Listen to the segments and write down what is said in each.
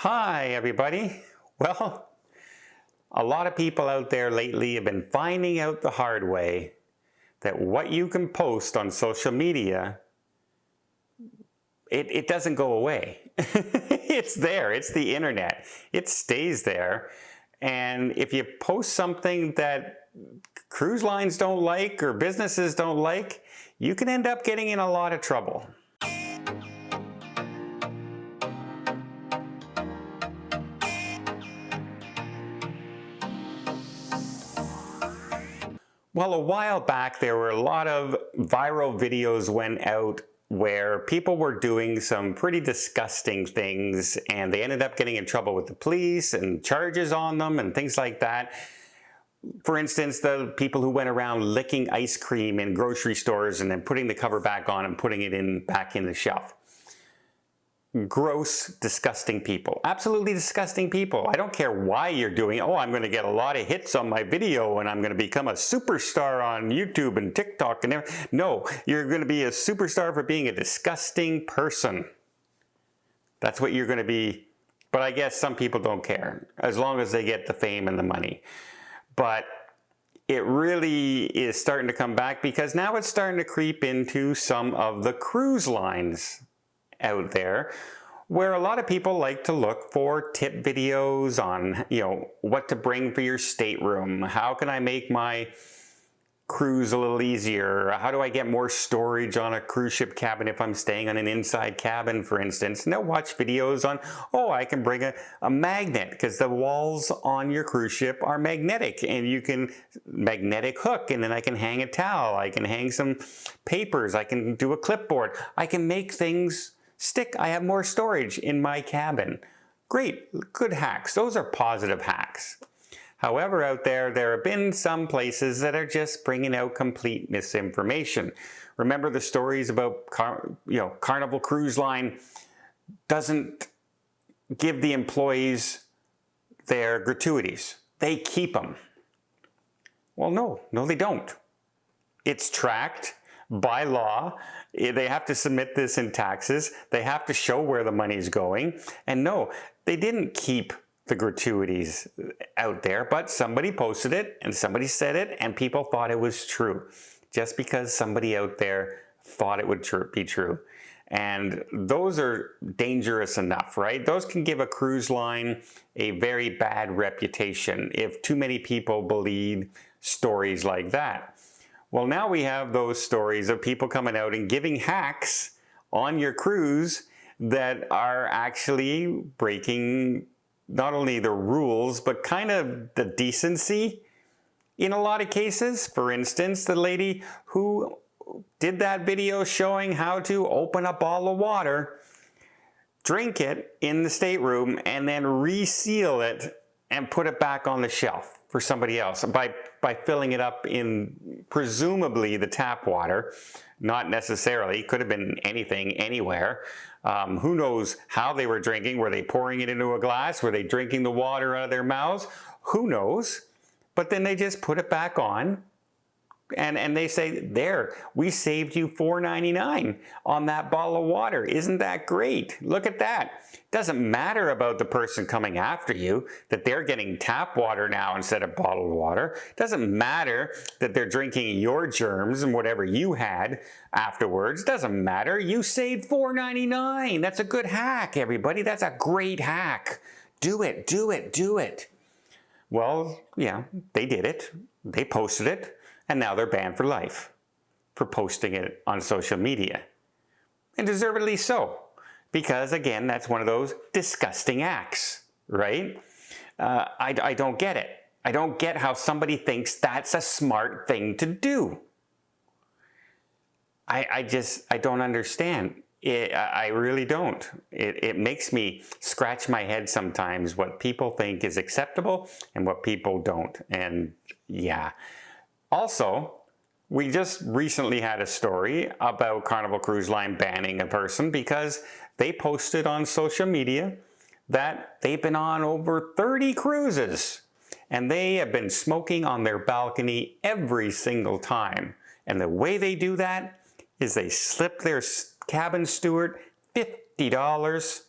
Hi, everybody. Well, a lot of people out there lately have been finding out the hard way that what you can post on social media, it doesn't go away. It's there. It's the internet. It stays there. And if you post something that cruise lines don't like or businesses don't like, you can end up getting in a lot of trouble. Well, a while back, there were a lot of viral videos went out where people were doing some pretty disgusting things and they ended up getting in trouble with the police and charges on them and things like that. For instance, the people who went around licking ice cream in grocery stores and then putting the cover back on and putting it back in the shelf. Gross, disgusting people. Absolutely disgusting people. I don't care why you're doing it. Oh, I'm going to get a lot of hits on my video and I'm going to become a superstar on YouTube and TikTok and everything. No, you're going to be a superstar for being a disgusting person. That's what you're going to be. But I guess some people don't care, as long as they get the fame and the money. But it really is starting to come back because now it's starting to creep into some of the cruise lines out there, where a lot of people like to look for tip videos on, what to bring for your stateroom. How can I make my cruise a little easier? How do I get more storage on a cruise ship cabin if I'm staying on an inside cabin, for instance? And they'll watch videos on, I can bring a magnet because the walls on your cruise ship are magnetic and you can magnetic hook, and then I can hang a towel. I can hang some papers. I can do a clipboard. I can make things stick. I have more storage in my cabin. Great, good hacks. Those are positive hacks. However, out there have been some places that are just bringing out complete misinformation. Remember the stories about, Carnival Cruise Line doesn't give the employees their gratuities. They keep them. Well, no, they don't. It's tracked by law. They have to submit this in taxes. They have to show where the money's going. And no, they didn't keep the gratuities out there, but somebody posted it and somebody said it and people thought it was true just because somebody out there thought it would be true. And those are dangerous enough, right? Those can give a cruise line a very bad reputation if too many people believe stories like that. Well, now we have those stories of people coming out and giving hacks on your cruise that are actually breaking not only the rules, but kind of the decency in a lot of cases. For instance, the lady who did that video showing how to open a bottle of water, drink it in the stateroom, and then reseal it and put it back on the shelf for somebody else by filling it up in presumably the tap water. Not necessarily, could have been anything, anywhere. Who knows how they were drinking? Were they pouring it into a glass? Were they drinking the water out of their mouths? Who knows? But then they just put it back on. And they say, there, we saved you $4.99 on that bottle of water. Isn't that great? Look at that. It doesn't matter about the person coming after you, that they're getting tap water now instead of bottled water. It doesn't matter that they're drinking your germs and whatever you had afterwards. It doesn't matter. You saved $4.99. That's a good hack, everybody. That's a great hack. Do it, do it, do it. Well, yeah, they did it. They posted it. And now they're banned for life for posting it on social media. And deservedly so. Because, again, that's one of those disgusting acts, right? I don't get it. I don't get how somebody thinks that's a smart thing to do. I don't understand. I really don't. It makes me scratch my head sometimes what people think is acceptable and what people don't. And, yeah. Also, we just recently had a story about Carnival Cruise Line banning a person because they posted on social media that they've been on over 30 cruises and they have been smoking on their balcony every single time. And the way they do that is they slip their cabin steward $50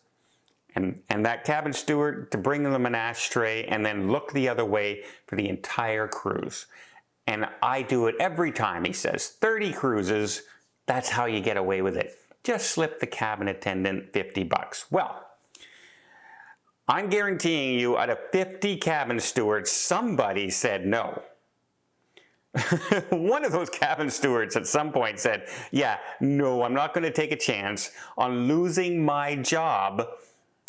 and that cabin steward to bring them an ashtray and then look the other way for the entire cruise. And I do it every time, he says. 30 cruises, that's how you get away with it. Just slip the cabin attendant $50. Well, I'm guaranteeing you out of 50 cabin stewards, somebody said no. One of those cabin stewards at some point said, yeah, no, I'm not going to take a chance on losing my job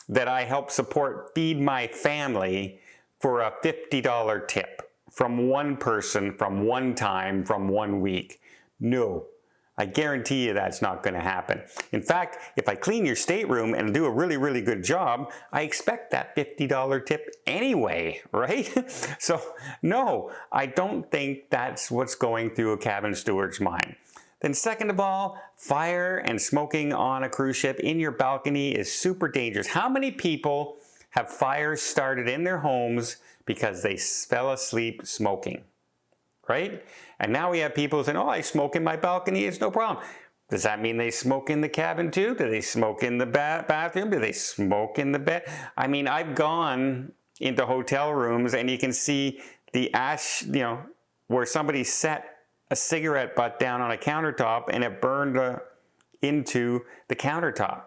that I help support feed my family for a $50 tip from one person, from one time, from 1 week. No, I guarantee you that's not going to happen. In fact, if I clean your stateroom and do a really, really good job, I expect that $50 tip anyway, right? So no, I don't think that's what's going through a cabin steward's mind. Then second of all, fire and smoking on a cruise ship in your balcony is super dangerous. How many people have fires started in their homes because they fell asleep smoking, right? And now we have people saying, oh, I smoke in my balcony, it's no problem. Does that mean they smoke in the cabin too? Do they smoke in the bathroom? Do they smoke in the bed? I mean, I've gone into hotel rooms and you can see the ash, where somebody set a cigarette butt down on a countertop and it burned into the countertop.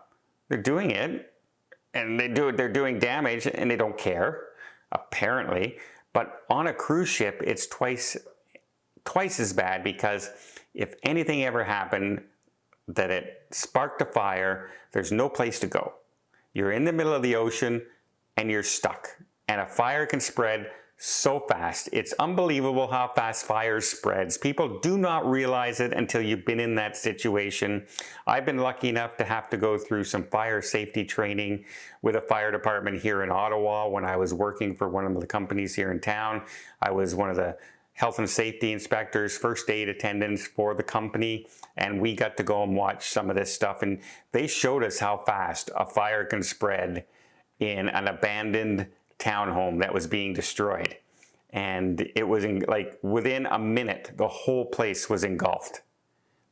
They're doing it and they're doing damage and they don't care, apparently. But on a cruise ship, it's twice as bad, because if anything ever happened that it sparked a fire, there's no place to go. You're in the middle of the ocean and you're stuck, and a fire can spread so fast. It's unbelievable how fast fire spreads. People do not realize it until you've been in that situation. I've been lucky enough to have to go through some fire safety training with a fire department here in Ottawa when I was working for one of the companies here in town. I was one of the health and safety inspectors, first aid attendants for the company, and we got to go and watch some of this stuff, and they showed us how fast a fire can spread in an abandoned townhome that was being destroyed. And it was like within a minute, the whole place was engulfed.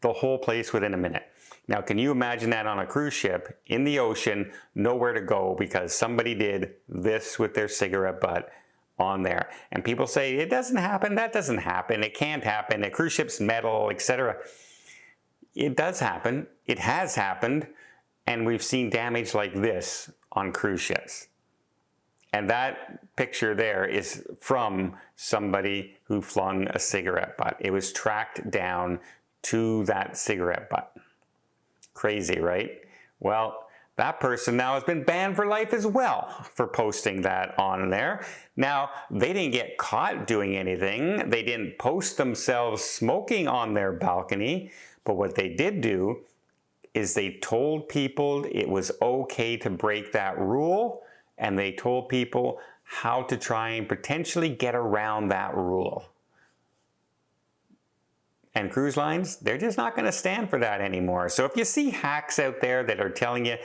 The whole place within a minute. Now, can you imagine that on a cruise ship in the ocean, nowhere to go because somebody did this with their cigarette butt on there? And people say, it doesn't happen, that doesn't happen, it can't happen, a cruise ship's metal, etc. It does happen, it has happened, and we've seen damage like this on cruise ships. And that picture there is from somebody who flung a cigarette butt. It was tracked down to that cigarette butt. Crazy, right? Well, that person now has been banned for life as well for posting that on there. Now, they didn't get caught doing anything. They didn't post themselves smoking on their balcony. But what they did do is they told people it was okay to break that rule, and they told people how to try and potentially get around that rule. And cruise lines, they're just not going to stand for that anymore. So if you see hacks out there that are telling you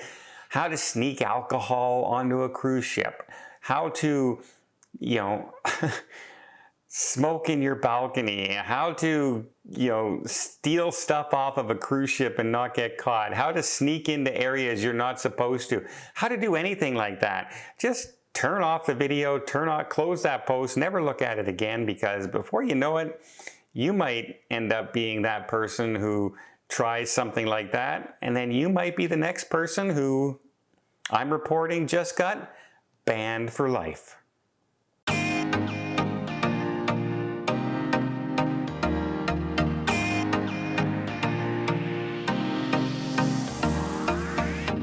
how to sneak alcohol onto a cruise ship, how to, smoke in your balcony, how to, steal stuff off of a cruise ship and not get caught, how to sneak into areas you're not supposed to, how to do anything like that, just turn off the video, close that post, never look at it again, because before you know it, you might end up being that person who tries something like that, and then you might be the next person who, I'm reporting, just got banned for life.